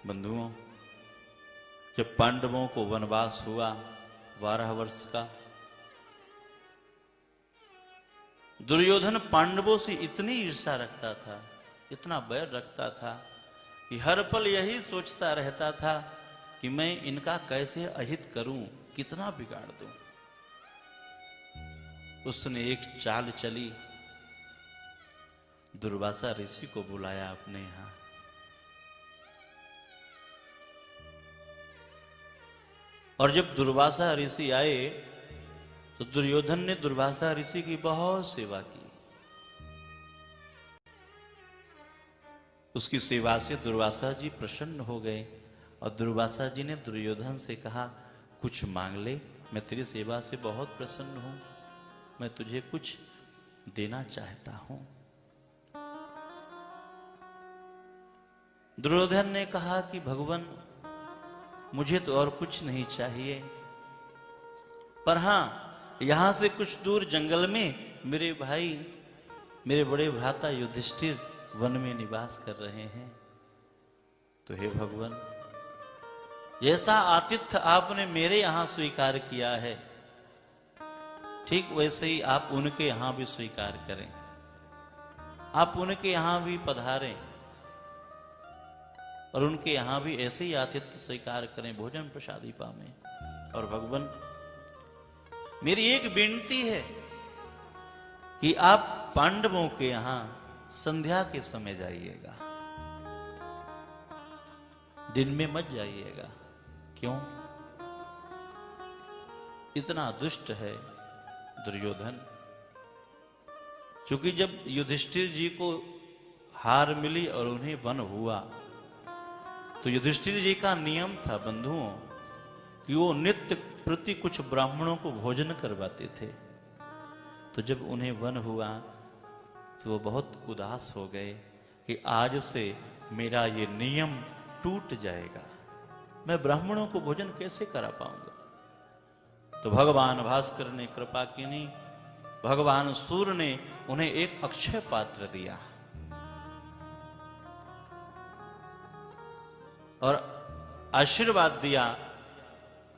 बंधुओं, जब पांडवों को वनवास हुआ 12 वर्ष का, दुर्योधन पांडवों से इतनी ईर्ष्या रखता था, इतना बैर रखता था कि हर पल यही सोचता रहता था कि मैं इनका कैसे अहित करूं, कितना बिगाड़ दूं। उसने एक चाल चली, दुर्वासा ऋषि को बुलाया अपने यहां। और जब दुर्वासा ऋषि आए तो दुर्योधन ने दुर्वासा ऋषि की बहुत सेवा की। उसकी सेवा से दुर्वासा जी प्रसन्न हो गए और दुर्वासा जी ने दुर्योधन से कहा, कुछ मांग ले, मैं तेरी सेवा से बहुत प्रसन्न हूं, मैं तुझे कुछ देना चाहता हूं। दुर्योधन ने कहा कि भगवान, मुझे तो और कुछ नहीं चाहिए, पर हां, यहां से कुछ दूर जंगल में मेरे भाई, मेरे बड़े भ्राता युधिष्ठिर वन में निवास कर रहे हैं। तो हे भगवान, जैसा आतिथ्य आपने मेरे यहां स्वीकार किया है, ठीक वैसे ही आप उनके यहां भी स्वीकार करें। आप उनके यहां भी पधारें और उनके यहां भी ऐसे ही आतिथ्य स्वीकार करें, भोजन प्रसादी पावें। और भगवान, मेरी एक विनती है कि आप पांडवों के यहां संध्या के समय जाइएगा, दिन में मत जाइएगा। क्यों? इतना दुष्ट है दुर्योधन। क्योंकि जब युधिष्ठिर जी को हार मिली और उन्हें वन हुआ, तो युधिष्ठिर जी का नियम था बंधुओं कि वो नित्य प्रति कुछ ब्राह्मणों को भोजन करवाते थे। तो जब उन्हें वन हुआ तो वो बहुत उदास हो गए कि आज से मेरा ये नियम टूट जाएगा, मैं ब्राह्मणों को भोजन कैसे करा पाऊंगा। तो भगवान भास्कर ने कृपा की, नहीं, भगवान सूर्य ने उन्हें एक अक्षय पात्र दिया और आशीर्वाद दिया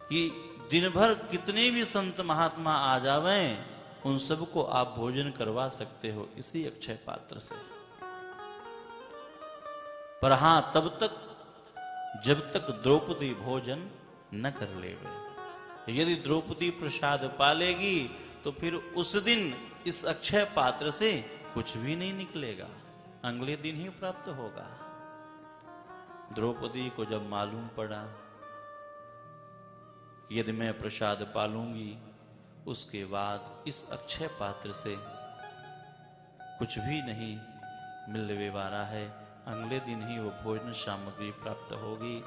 कि दिन भर कितने भी संत महात्मा आ जावें, उन सबको आप भोजन करवा सकते हो इसी अक्षय पात्र से। पर हां, तब तक जब तक द्रौपदी भोजन न कर लेवे। यदि द्रौपदी प्रसाद पालेगी तो फिर उस दिन इस अक्षय पात्र से कुछ भी नहीं निकलेगा, अगले दिन ही प्राप्त होगा। द्रौपदी को जब मालूम पड़ा कि यदि मैं प्रसाद पालूंगी, उसके बाद इस अक्षय पात्र से कुछ भी नहीं मिलने वाला है, अगले दिन ही वो भोजन सामग्री प्राप्त होगी।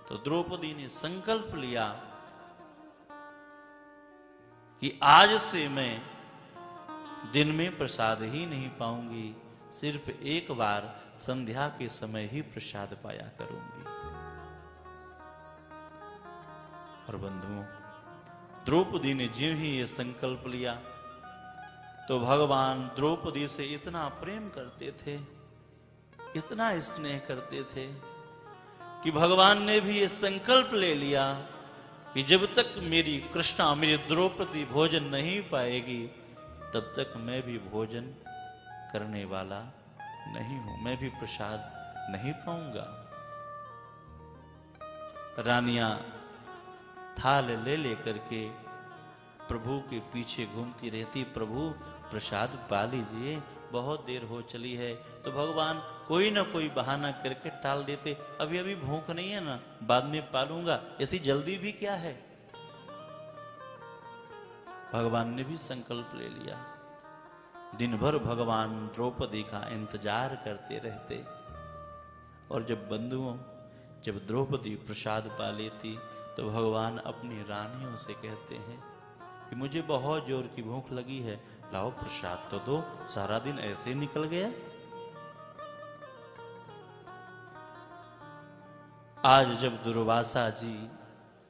तो द्रौपदी ने संकल्प लिया कि आज से मैं दिन में प्रसाद ही नहीं पाऊंगी, सिर्फ एक बार संध्या के समय ही प्रसाद पाया करूंगी। और बंधुओं, द्रौपदी ने ज्यों ही ये संकल्प लिया तो भगवान द्रौपदी से इतना प्रेम करते थे, इतना स्नेह करते थे कि भगवान ने भी ये संकल्प ले लिया कि जब तक मेरी कृष्णा, मेरी द्रौपदी भोजन नहीं पाएगी, तब तक मैं भी भोजन करने वाला नहीं हूं, मैं भी प्रसाद नहीं पाऊंगा। रानियां थाल ले लेकर के प्रभु के पीछे घूमती रहती, प्रभु प्रसाद पा लीजिए, बहुत देर हो चली है। तो भगवान कोई ना कोई बहाना करके टाल देते, अभी अभी भूख नहीं है ना, बाद में पालूंगा, ऐसी जल्दी भी क्या है। भगवान ने भी संकल्प ले लिया। दिन भर भगवान द्रौपदी का इंतजार करते रहते। और जब बंधुओं, जब द्रौपदी प्रसाद पा लेती तो भगवान अपनी रानियों से कहते हैं कि मुझे बहुत जोर की भूख लगी है, लाओ प्रसाद तो दो, सारा दिन ऐसे निकल गया। आज जब दुर्वासा जी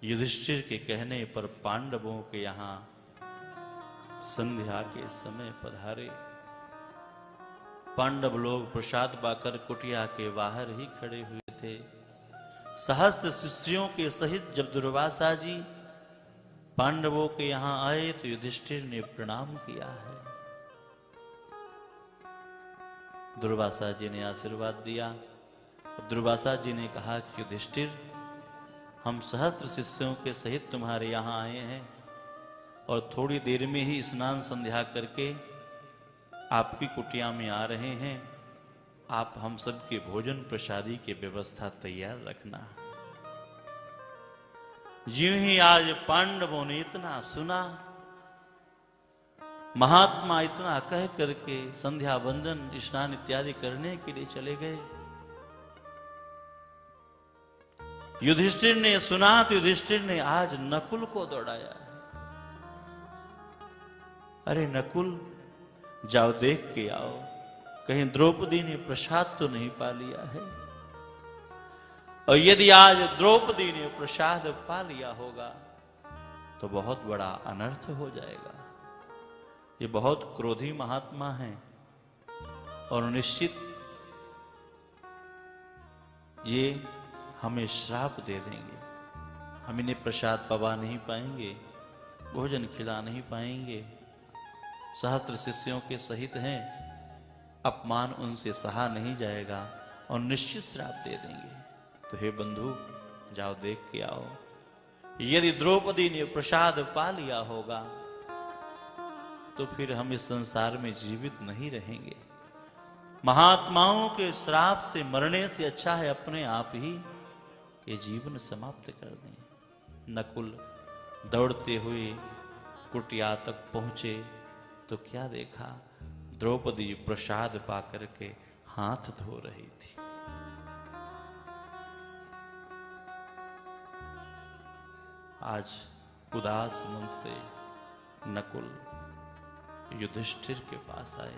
युधिष्ठिर के कहने पर पांडवों के यहां संध्या के समय पधारे, पांडव लोग प्रसाद पाकर कुटिया के बाहर ही खड़े हुए थे। सहस्त्र शिष्यों के सहित जब दुर्वासा जी पांडवों के यहां आए तो युधिष्ठिर ने प्रणाम किया है। दुर्वासा जी ने आशीर्वाद दिया। दुर्वासा जी ने कहा कि युधिष्ठिर, हम सहस्त्र शिष्यों के सहित तुम्हारे यहां आए हैं और थोड़ी देर में ही स्नान संध्या करके आपकी कुटिया में आ रहे हैं। आप हम सब के भोजन प्रसादी की व्यवस्था तैयार रखना। ज्यों ही आज पांडवों ने इतना सुना, महात्मा इतना कह करके संध्या वंदन स्नान इत्यादि करने के लिए चले गए। युधिष्ठिर ने सुना तो युधिष्ठिर ने आज नकुल को दौड़ाया है। अरे नकुल, जाओ देख के आओ, कहीं द्रौपदी ने प्रसाद तो नहीं पा लिया है। और यदि आज द्रौपदी ने प्रसाद पा लिया होगा तो बहुत बड़ा अनर्थ हो जाएगा। ये बहुत क्रोधी महात्मा हैं और निश्चित ये हमें श्राप दे देंगे। हम इन्हें प्रसाद पवा नहीं पाएंगे, भोजन खिला नहीं पाएंगे। सहस्त्र शिष्यों के सहित हैं, अपमान उनसे सहा नहीं जाएगा और निश्चित श्राप दे देंगे। तो हे बंधु, जाओ देख के आओ। यदि द्रौपदी ने प्रसाद पा लिया होगा तो फिर हम इस संसार में जीवित नहीं रहेंगे। महात्माओं के श्राप से मरने से अच्छा है अपने आप ही ये जीवन समाप्त कर दें। नकुल दौड़ते हुए कुटिया तक पहुंचे तो क्या देखा, द्रौपदी प्रसाद पा करके हाथ धो रही थी। आज उदास मन से नकुल युधिष्ठिर के पास आए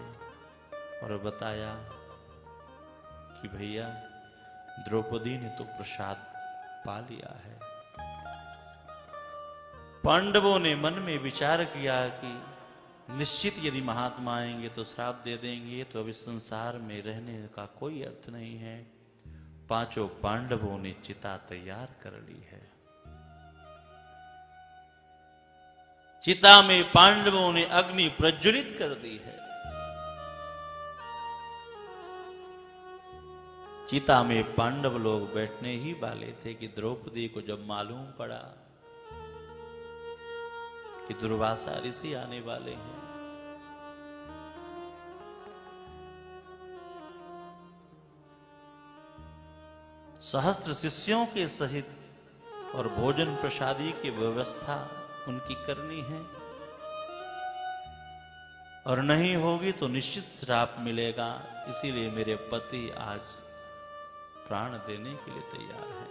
और बताया कि भैया, द्रौपदी ने तो प्रसाद पा लिया है। पांडवों ने मन में विचार किया कि निश्चित यदि महात्मा आएंगे तो श्राप दे देंगे, तो अब इस संसार में रहने का कोई अर्थ नहीं है। पांचों पांडवों ने चिता तैयार कर ली है। चिता में पांडवों ने अग्नि प्रज्वलित कर दी है। चिता में पांडव लोग बैठने ही वाले थे कि द्रौपदी को जब मालूम पड़ा कि दुर्वासा ऋषि आने वाले हैं, सहस्त्र शिष्यों के सहित और भोजन प्रसादी की व्यवस्था उनकी करनी है और नहीं होगी तो निश्चित श्राप मिलेगा। इसीलिए मेरे पति आज प्राण देने के लिए तैयार है।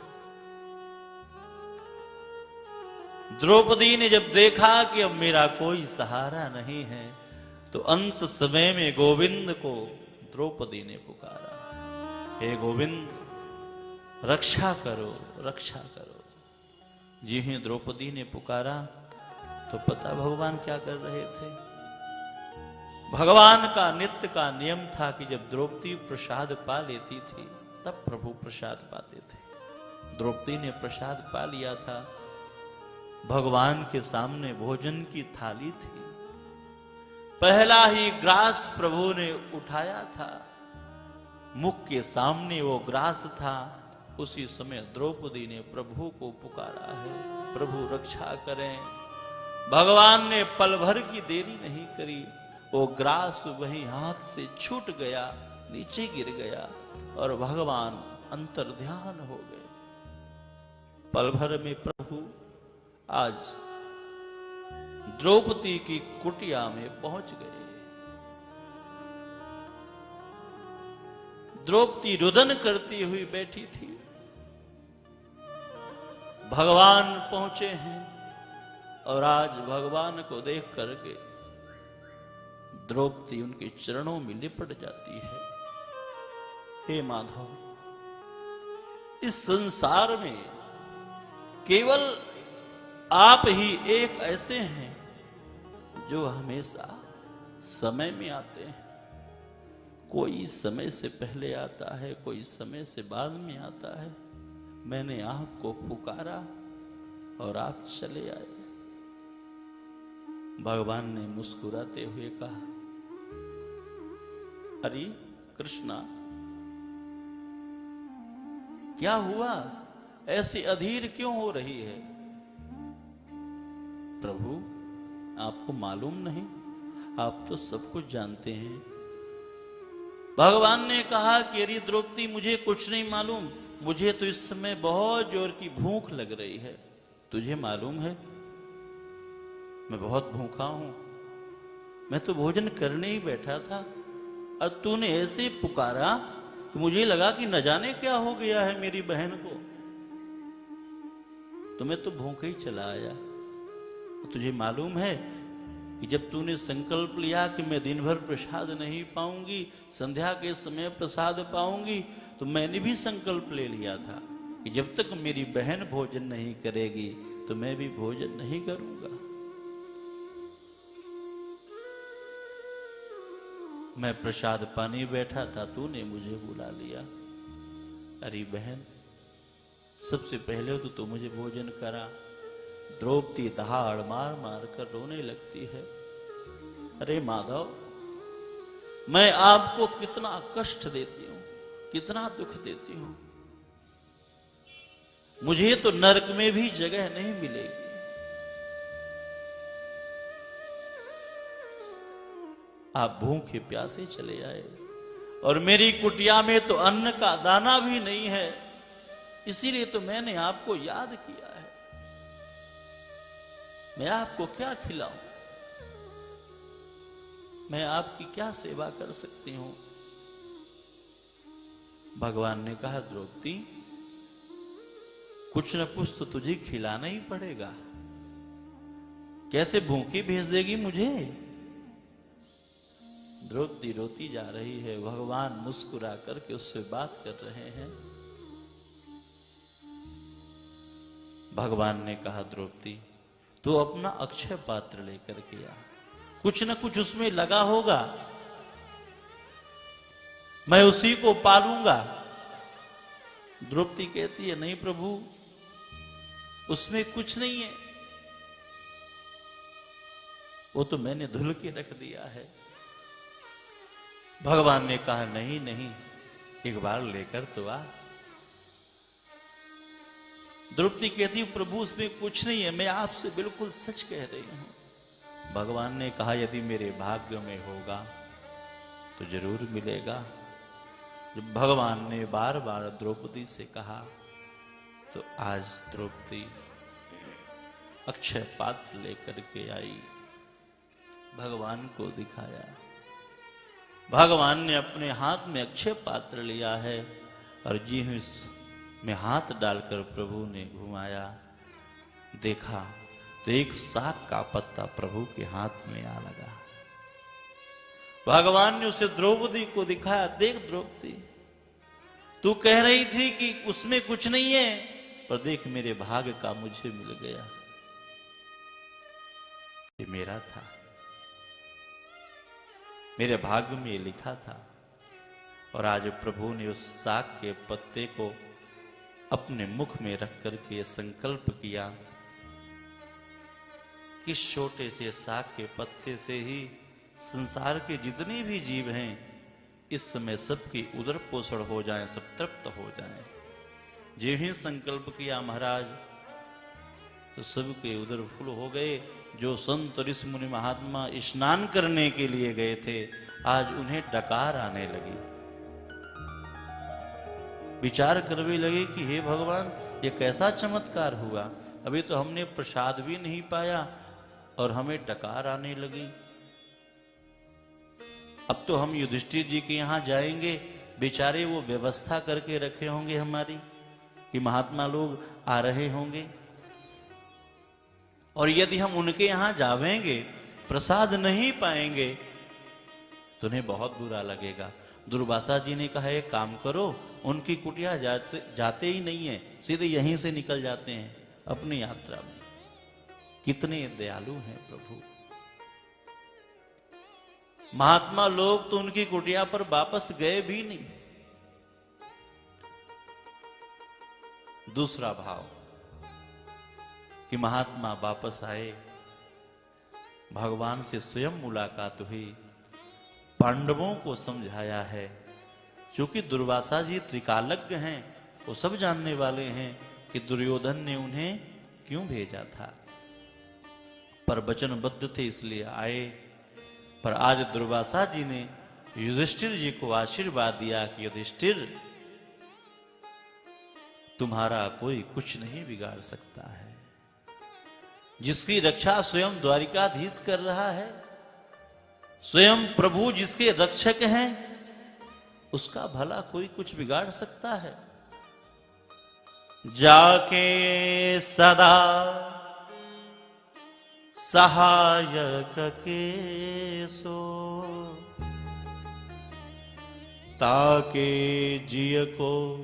द्रौपदी ने जब देखा कि अब मेरा कोई सहारा नहीं है तो अंत समय में गोविंद को द्रौपदी ने पुकारा, हे गोविंद, रक्षा करो, रक्षा करो। जी ही द्रौपदी ने पुकारा तो पता भगवान क्या कर रहे थे। भगवान का नित्य का नियम था कि जब द्रौपदी प्रसाद पा लेती थी तब प्रभु प्रसाद पाते थे। द्रौपदी ने प्रसाद पा लिया था, भगवान के सामने भोजन की थाली थी, पहला ही ग्रास प्रभु ने उठाया था, मुख के सामने वो ग्रास था। उसी समय द्रौपदी ने प्रभु को पुकारा है, प्रभु रक्षा करें। भगवान ने पल भर की देरी नहीं करी, वो ग्रास वही हाथ से छूट गया, नीचे गिर गया और भगवान अंतर्ध्यान हो गए। पल भर में प्रभु आज द्रौपदी की कुटिया में पहुंच गए। द्रौपदी रुदन करती हुई बैठी थी। भगवान पहुंचे हैं और आज भगवान को देख करके द्रौपदी उनके चरणों में लिपट जाती है। हे माधव, इस संसार में केवल आप ही एक ऐसे हैं जो हमेशा समय में आते हैं। कोई समय से पहले आता है, कोई समय से बाद में आता है, मैंने आपको पुकारा और आप चले आए। भगवान ने मुस्कुराते हुए कहा, अरे कृष्णा, क्या हुआ? ऐसी अधीर क्यों हो रही है? प्रभु, आपको मालूम नहीं? आप तो सब कुछ जानते हैं। भगवान ने कहा कि अरे द्रौपदी, मुझे कुछ नहीं मालूम। मुझे तो इस समय बहुत जोर की भूख लग रही है। तुझे मालूम है मैं बहुत भूखा हूं। मैं तो भोजन करने ही बैठा था और तूने ऐसे पुकारा कि मुझे लगा कि न जाने क्या हो गया है मेरी बहन को। तो मैं तो भूखे ही चला आया। तुझे मालूम है कि जब तूने संकल्प लिया कि मैं दिन भर प्रसाद नहीं पाऊंगी, संध्या के समय प्रसाद पाऊंगी, तो मैंने भी संकल्प ले लिया था कि जब तक मेरी बहन भोजन नहीं करेगी तो मैं भी भोजन नहीं करूंगा। मैं प्रसाद पाने बैठा था, तूने मुझे बुला लिया। अरे बहन, सबसे पहले तो तू मुझे भोजन करा। द्रौपदी दहाड़ मार मार कर रोने लगती है। अरे माधव, मैं आपको कितना कष्ट देती हूं, कितना दुख देती हूं। मुझे तो नरक में भी जगह नहीं मिलेगी। आप भूखे प्यासे चले आए और मेरी कुटिया में तो अन्न का दाना भी नहीं है। इसीलिए तो मैंने आपको याद किया है। मैं आपको क्या खिलाऊं? मैं आपकी क्या सेवा कर सकती हूं? भगवान ने कहा, द्रौपदी, कुछ न कुछ तो तुझे खिलाना ही पड़ेगा। कैसे भूखी भेज देगी मुझे? द्रौपदी रोती जा रही है। भगवान मुस्कुरा करके उससे बात कर रहे हैं। भगवान ने कहा, द्रौपदी, तू अपना अक्षय पात्र लेकर के आ। कुछ न कुछ उसमें लगा होगा, मैं उसी को पालूंगा। द्रौपदी कहती है, नहीं प्रभु, उसमें कुछ नहीं है, वो तो मैंने धुल के रख दिया है। भगवान ने कहा, नहीं नहीं, एक बार लेकर तो आ। द्रौपदी कहती, प्रभु उसमें कुछ नहीं है, मैं आपसे बिल्कुल सच कह रही हूं। भगवान ने कहा, यदि मेरे भाग्य में होगा तो जरूर मिलेगा। जब भगवान ने बार बार द्रौपदी से कहा तो आज द्रौपदी अक्षय पात्र लेकर के आई, भगवान को दिखाया। भगवान ने अपने हाथ में अक्षय पात्र लिया है और जी में हाथ डालकर प्रभु ने घुमाया, देखा तो एक साग का पत्ता प्रभु के हाथ में आ लगा। भगवान ने उसे द्रौपदी को दिखाया, देख द्रौपदी, तू कह रही थी कि उसमें कुछ नहीं है, पर देख मेरे भाग्य का मुझे मिल गया। ये मेरा था, मेरे भाग्य में लिखा था। और आज प्रभु ने उस साग के पत्ते को अपने मुख में रख करके संकल्प किया कि छोटे से साग के पत्ते से ही संसार के जितने भी जीव हैं इस समय सबकी उदर पोषण हो जाए, सब तृप्त हो जाए। जो ही संकल्प किया महाराज तो सबके उदर फुल हो गए। जो संत ऋषि मुनि महात्मा स्नान करने के लिए गए थे, आज उन्हें डकार आने लगी। विचार करने लगे कि हे भगवान, ये कैसा चमत्कार हुआ? अभी तो हमने प्रसाद भी नहीं पाया और हमें डकार आने लगी। अब तो हम युधिष्ठिर जी के यहां जाएंगे, बेचारे वो व्यवस्था करके रखे होंगे हमारी कि महात्मा लोग आ रहे होंगे, और यदि हम उनके यहां जावेंगे, प्रसाद नहीं पाएंगे तो उन्हें बहुत बुरा लगेगा। दुर्वासा जी ने कहा, एक काम करो, उनकी कुटिया जाते ही नहीं है, सीधे यहीं से निकल जाते हैं अपनी यात्रा में। कितने दयालु हैं प्रभु। महात्मा लोग तो उनकी कुटिया पर वापस गए भी नहीं। दूसरा भाव कि महात्मा वापस आए, भगवान से स्वयं मुलाकात हुई, पांडवों को समझाया है। क्योंकि दुर्वासा जी त्रिकालज्ञ हैं, वो सब जानने वाले हैं कि दुर्योधन ने उन्हें क्यों भेजा था, पर वचनबद्ध थे इसलिए आए। पर आज दुर्वासा जी ने युधिष्ठिर जी को आशीर्वाद दिया कि युधिष्ठिर, तुम्हारा कोई कुछ नहीं बिगाड़ सकता है। जिसकी रक्षा स्वयं द्वारिकाधीश कर रहा है, स्वयं प्रभु जिसके रक्षक हैं, उसका भला कोई कुछ बिगाड़ सकता है। जाके सदा सहायक के सो, ताके जिय को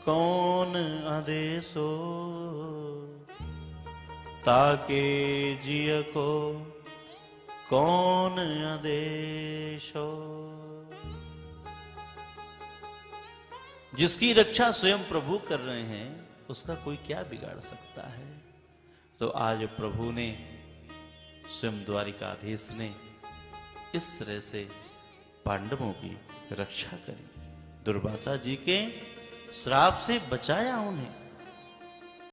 कौन आदेशो, ताके जिय को कौन आदेशो। जिसकी रक्षा स्वयं प्रभु कर रहे हैं, उसका कोई क्या बिगाड़ सकता है। तो आज प्रभु ने, स्वयं द्वारिकाधीश ने इस तरह से पांडवों की रक्षा करी, दुर्वासा जी के श्राप से बचाया उन्हें।